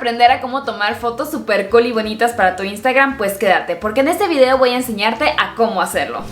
aprender a cómo tomar fotos super cool y bonitas para tu Instagram, pues quédate, porque en este video voy a enseñarte a cómo hacerlo.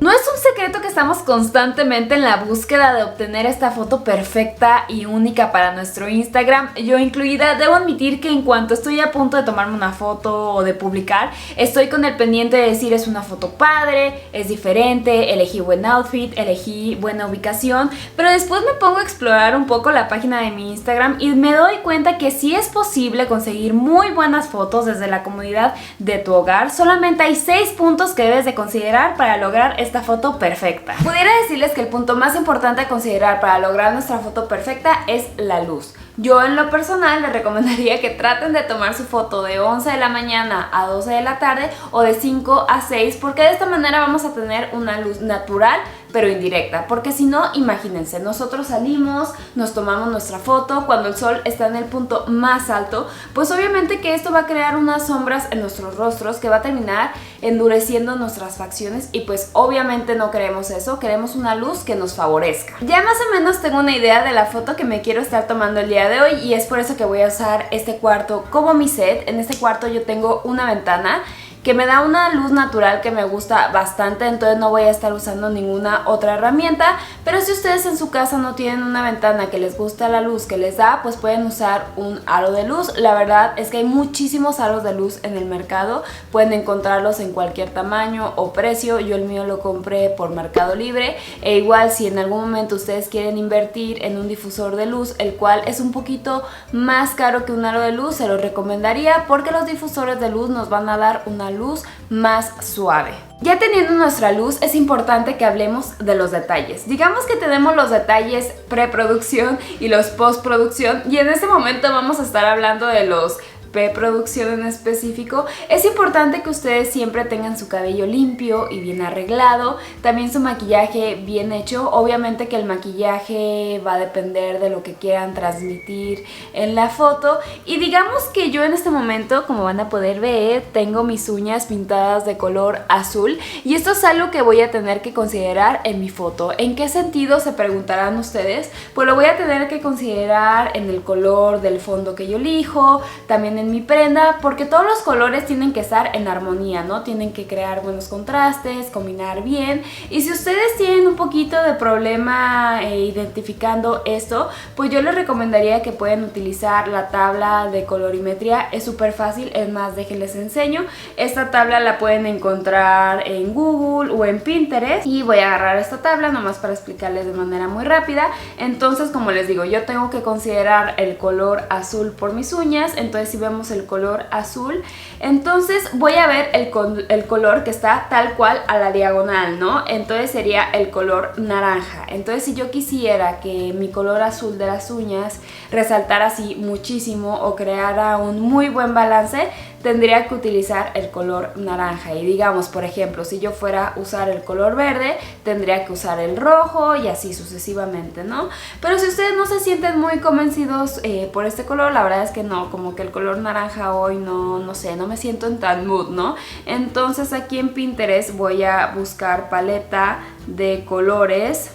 No es un secreto que estamos constantemente en la búsqueda de obtener esta foto perfecta y única para nuestro Instagram, yo incluida. Debo admitir que en cuanto estoy a punto de tomarme una foto o de publicar, estoy con el pendiente de decir es una foto padre, es diferente, elegí buen outfit, elegí buena ubicación, pero después me pongo a explorar un poco la página de mi Instagram y me doy cuenta que sí es posible conseguir muy buenas fotos desde la comodidad de tu hogar. Solamente hay 6 puntos que debes de considerar para lograr esta foto perfecta. Pudiera decirles que el punto más importante a considerar para lograr nuestra foto perfecta es la luz. Yo en lo personal les recomendaría que traten de tomar su foto de 11 de la mañana a 12 de la tarde o de 5 a 6, porque de esta manera vamos a tener una luz natural pero indirecta, porque si no, imagínense, nosotros salimos, nos tomamos nuestra foto cuando el sol está en el punto más alto, pues obviamente que esto va a crear unas sombras en nuestros rostros que va a terminar endureciendo nuestras facciones y pues obviamente no queremos eso, queremos una luz que nos favorezca. Ya más o menos tengo una idea de la foto que me quiero estar tomando el día de hoy y es por eso que voy a usar este cuarto como mi set. En este cuarto yo tengo una ventana que me da una luz natural que me gusta bastante, entonces no voy a estar usando ninguna otra herramienta, pero si ustedes en su casa no tienen una ventana que les gusta la luz que les da, pues pueden usar un aro de luz. La verdad es que hay muchísimos aros de luz en el mercado, pueden encontrarlos en cualquier tamaño o precio. Yo el mío lo compré por Mercado Libre, e igual si en algún momento ustedes quieren invertir en un difusor de luz, el cual es un poquito más caro que un aro de luz, se los recomendaría porque los difusores de luz nos van a dar una luz más suave. Ya teniendo nuestra luz, es importante que hablemos de los detalles. Digamos que tenemos los detalles preproducción y los postproducción, y en este momento vamos a estar hablando de los preproducción en específico. Es importante que ustedes siempre tengan su cabello limpio y bien arreglado, también su maquillaje bien hecho. Obviamente que el maquillaje va a depender de lo que quieran transmitir en la foto, y digamos que yo en este momento, como van a poder ver, tengo mis uñas pintadas de color azul, y esto es algo que voy a tener que considerar en mi foto. ¿En qué sentido?, se preguntarán ustedes. Pues lo voy a tener que considerar en el color del fondo que yo elijo, también en mi prenda, porque todos los colores tienen que estar en armonía, ¿no? Tienen que crear buenos contrastes, combinar bien. Y si ustedes tienen un poquito de problema identificando esto, pues yo les recomendaría que pueden utilizar la tabla de colorimetría. Es súper fácil, es más, déjenles enseño. Esta tabla la pueden encontrar en Google o en Pinterest, y voy a agarrar esta tabla nomás para explicarles de manera muy rápida. Entonces, como les digo, yo tengo que considerar el color azul por mis uñas. Entonces, si vemos el color azul, entonces voy a ver el color que está tal cual a la diagonal, ¿no? Entonces sería el color naranja. Entonces, si yo quisiera que mi color azul de las uñas resaltara así muchísimo o creara un muy buen balance, tendría que utilizar el color naranja. Y digamos, por ejemplo, si yo fuera a usar el color verde, tendría que usar el rojo y así sucesivamente, ¿no? Pero si ustedes no se sienten muy convencidos por este color, la verdad es que no, como que el color naranja hoy no sé, no me siento en tan mood, ¿no? Entonces aquí en Pinterest voy a buscar paleta de colores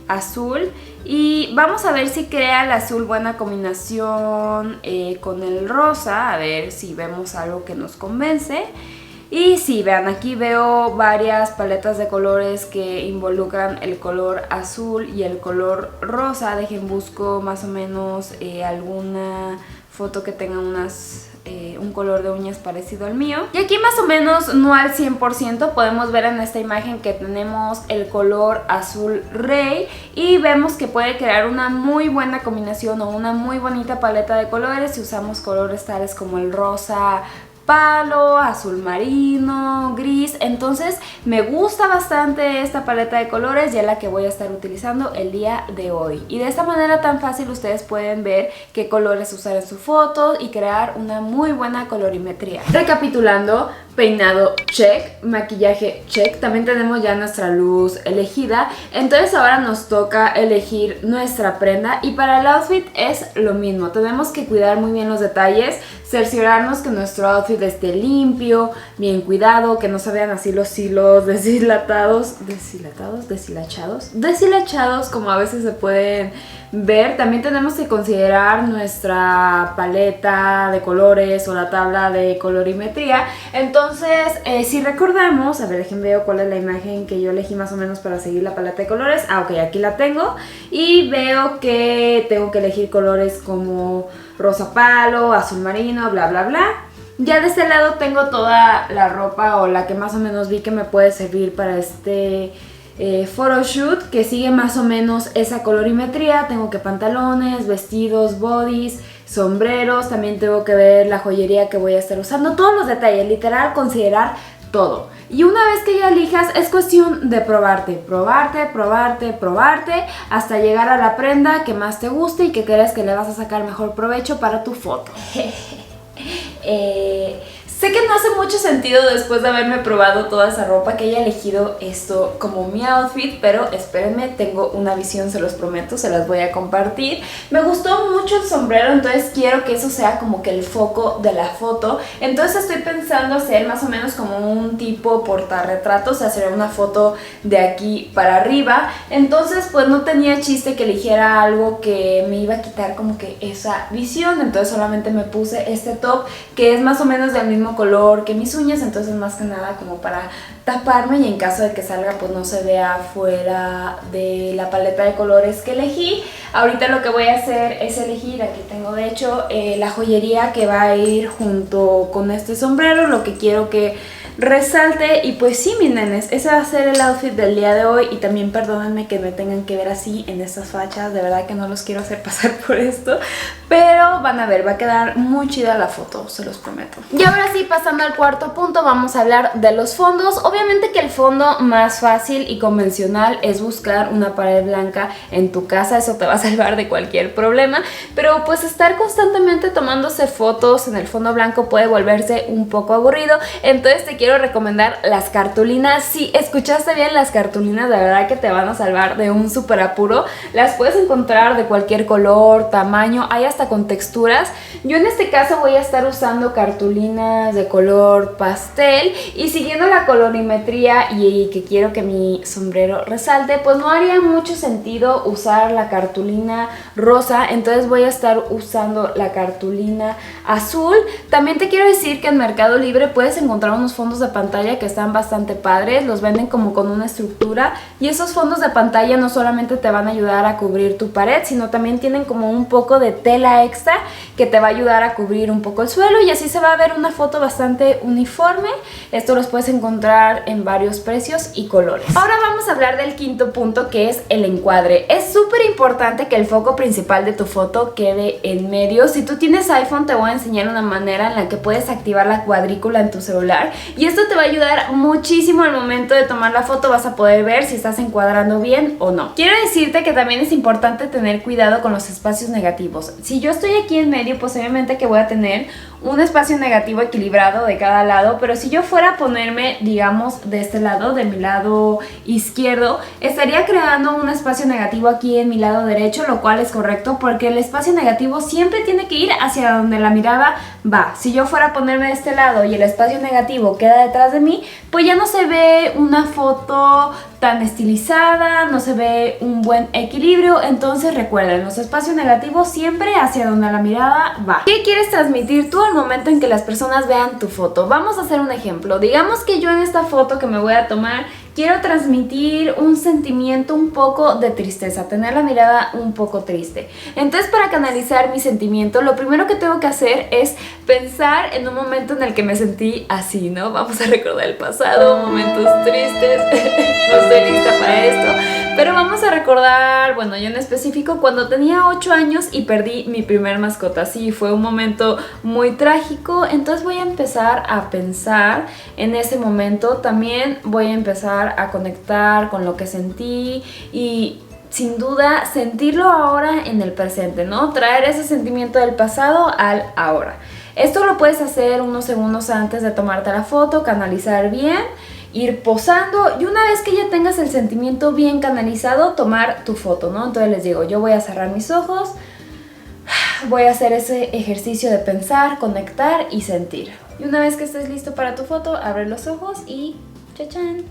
azul y vamos a ver si crea el azul buena combinación con el rosa, a ver si vemos algo que nos convence. Y sí, vean, aquí veo varias paletas de colores que involucran el color azul y el color rosa. Dejen busco más o menos alguna foto que tenga un color de uñas parecido al mío. Y aquí más o menos, no al 100%, podemos ver en esta imagen que tenemos el color azul rey, y vemos que puede crear una muy buena combinación o una muy bonita paleta de colores si usamos colores tales como el rosa palo, azul marino, gris. Entonces me gusta bastante esta paleta de colores, ya la que voy a estar utilizando el día de hoy. Y de esta manera tan fácil ustedes pueden ver qué colores usar en su foto y crear una muy buena colorimetría. Recapitulando, Peinado, check. Maquillaje, check. También tenemos ya nuestra luz elegida. Entonces ahora nos toca elegir nuestra prenda. Y para el outfit es lo mismo. Tenemos que cuidar muy bien los detalles. Cerciorarnos que nuestro outfit esté limpio, bien cuidado, que no se vean así los hilos deshilachados, como a veces se pueden ver. También tenemos que considerar nuestra paleta de colores o la tabla de colorimetría. Entonces, si recordamos, a ver, déjenme ver cuál es la imagen que yo elegí más o menos para seguir la paleta de colores. Ah, ok, aquí la tengo. Y veo que tengo que elegir colores como rosa palo, azul marino, bla bla bla. Ya de este lado tengo toda la ropa o la que más o menos vi que me puede servir para este photoshoot, que sigue más o menos esa colorimetría. Tengo que pantalones, vestidos, bodys, sombreros. También tengo que ver la joyería que voy a estar usando, todos los detalles, literal considerar todo. Y una vez que ya elijas, es cuestión de probarte, hasta llegar a la prenda que más te guste y que creas que le vas a sacar mejor provecho para tu foto. Sé que no hace mucho sentido después de haberme probado toda esa ropa que haya elegido esto como mi outfit, pero espérenme, tengo una visión, se los prometo, se las voy a compartir. Me gustó mucho el sombrero, entonces quiero que eso sea como que el foco de la foto. Entonces estoy pensando hacer más o menos como un tipo portarretratos, hacer una foto de aquí para arriba. Entonces pues no tenía chiste que eligiera algo que me iba a quitar como que esa visión, entonces solamente me puse este top que es más o menos del mismo color que mis uñas, entonces más que nada como para taparme y en caso de que salga pues no se vea fuera de la paleta de colores que elegí. Ahorita lo que voy a hacer es elegir, aquí tengo de hecho la joyería que va a ir junto con este sombrero, lo que quiero que resalte. Y pues sí, mis nenes, ese va a ser el outfit del día de hoy. Y también perdónenme que me tengan que ver así en estas fachas, de verdad que no los quiero hacer pasar por esto, pero van a ver, va a quedar muy chida la foto, se los prometo. Y ahora sí, pasando al cuarto punto, vamos a hablar de los fondos. Obviamente que el fondo más fácil y convencional es buscar una pared blanca en tu casa, eso te va a salvar de cualquier problema, pero pues estar constantemente tomándose fotos en el fondo blanco puede volverse un poco aburrido. Entonces te quiero recomendar las cartulinas. Si escuchaste bien, las cartulinas de verdad que te van a salvar de un súper apuro. Las puedes encontrar de cualquier color, tamaño, hay hasta con texturas. Yo en este caso voy a estar usando cartulinas de color pastel y siguiendo la colorimetría y que quiero que mi sombrero resalte, pues no haría mucho sentido usar la cartulina rosa, entonces voy a estar usando la cartulina azul. También te quiero decir que en Mercado Libre puedes encontrar unos fondos de pantalla que están bastante padres, los venden como con una estructura y esos fondos de pantalla no solamente te van a ayudar a cubrir tu pared, sino también tienen como un poco de tela extra que te va a ayudar a cubrir un poco el suelo y así se va a ver una foto bastante uniforme. Esto los puedes encontrar en varios precios y colores. Ahora vamos a hablar del quinto punto, que es el encuadre. Es súper importante que el foco principal de tu foto quede en medio. Si tú tienes iPhone, te voy a enseñar una manera en la que puedes activar la cuadrícula en tu celular y esto te va a ayudar muchísimo al momento de tomar la foto. Vas a poder ver si estás encuadrando bien o no. Quiero decirte que también es importante tener cuidado con los espacios negativos. Si yo estoy aquí en medio, pues obviamente que voy a tener un espacio negativo equilibrado de cada lado, pero si yo fuera a ponerme, digamos, de este lado, de mi lado izquierdo, estaría creando un espacio negativo aquí en mi lado derecho, lo cual es correcto porque el espacio negativo siempre tiene que ir hacia donde la mirada va. Si yo fuera a ponerme de este lado y el espacio negativo queda detrás de mí, pues ya no se ve una foto tan estilizada, no se ve un buen equilibrio. Entonces recuerden, los espacios negativos siempre hacia donde la mirada va. ¿Qué quieres transmitir tú al momento en que las personas vean tu foto? Vamos a hacer un ejemplo. Digamos que yo en esta foto que me voy a tomar quiero transmitir un sentimiento un poco de tristeza, tener la mirada un poco triste. Entonces, para canalizar mi sentimiento, lo primero que tengo que hacer es pensar en un momento en el que me sentí así, ¿no? Vamos a recordar el pasado, momentos tristes. No estoy lista para esto, pero vamos a recordar, bueno, yo en específico, cuando tenía 8 años y perdí mi primer mascota. Sí, fue un momento muy trágico, entonces voy a empezar a pensar en ese momento. También voy a empezar a conectar con lo que sentí y sin duda sentirlo ahora en el presente, ¿no? Traer ese sentimiento del pasado al ahora. Esto lo puedes hacer unos segundos antes de tomarte la foto, canalizar bien, ir posando y una vez que ya tengas el sentimiento bien canalizado, tomar tu foto, ¿no? Entonces les digo, yo voy a cerrar mis ojos, voy a hacer ese ejercicio de pensar, conectar y sentir. Y una vez que estés listo para tu foto, abre los ojos y ¡chachán!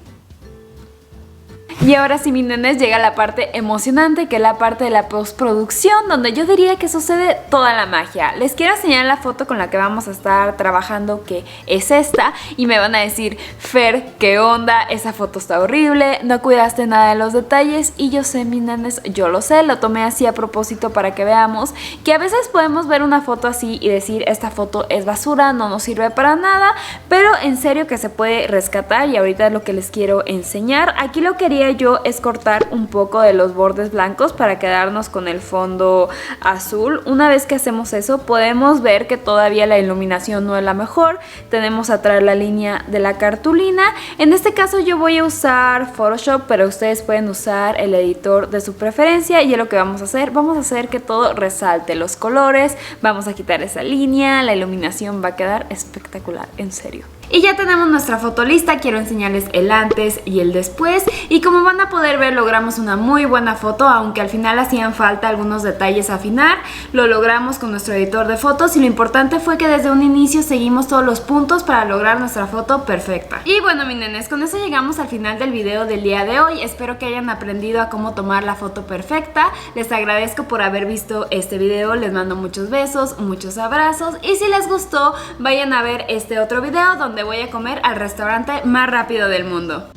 Y ahora sí, mis nenes, llega la parte emocionante, que es la parte de la postproducción, donde yo diría que sucede toda la magia. Les quiero enseñar la foto con la que vamos a estar trabajando, que es esta, y me van a decir, Fer, ¿qué onda? Esa foto está horrible, no cuidaste nada de los detalles, y yo sé, mis nenes, yo lo sé, lo tomé así a propósito para que veamos que a veces podemos ver una foto así y decir, esta foto es basura, no nos sirve para nada, pero en serio que se puede rescatar, y ahorita es lo que les quiero enseñar. Aquí lo quería yo es cortar un poco de los bordes blancos para quedarnos con el fondo azul. Una vez que hacemos eso, podemos ver que todavía la iluminación no es la mejor. Tenemos atrás la línea de la cartulina. En este caso yo voy a usar Photoshop, pero ustedes pueden usar el editor de su preferencia, y es lo que vamos a hacer que todo resalte los colores, vamos a quitar esa línea, la iluminación va a quedar espectacular, en serio. Y ya tenemos nuestra foto lista, quiero enseñarles el antes y el después, y como van a poder ver, logramos una muy buena foto, aunque al final hacían falta algunos detalles a afinar. Lo logramos con nuestro editor de fotos, y lo importante fue que desde un inicio seguimos todos los puntos para lograr nuestra foto perfecta. Y bueno, mis nenes, con eso llegamos al final del video del día de hoy. Espero que hayan aprendido a cómo tomar la foto perfecta. Les agradezco por haber visto este video, les mando muchos besos, muchos abrazos, y si les gustó, vayan a ver este otro video donde voy a comer al restaurante más rápido del mundo.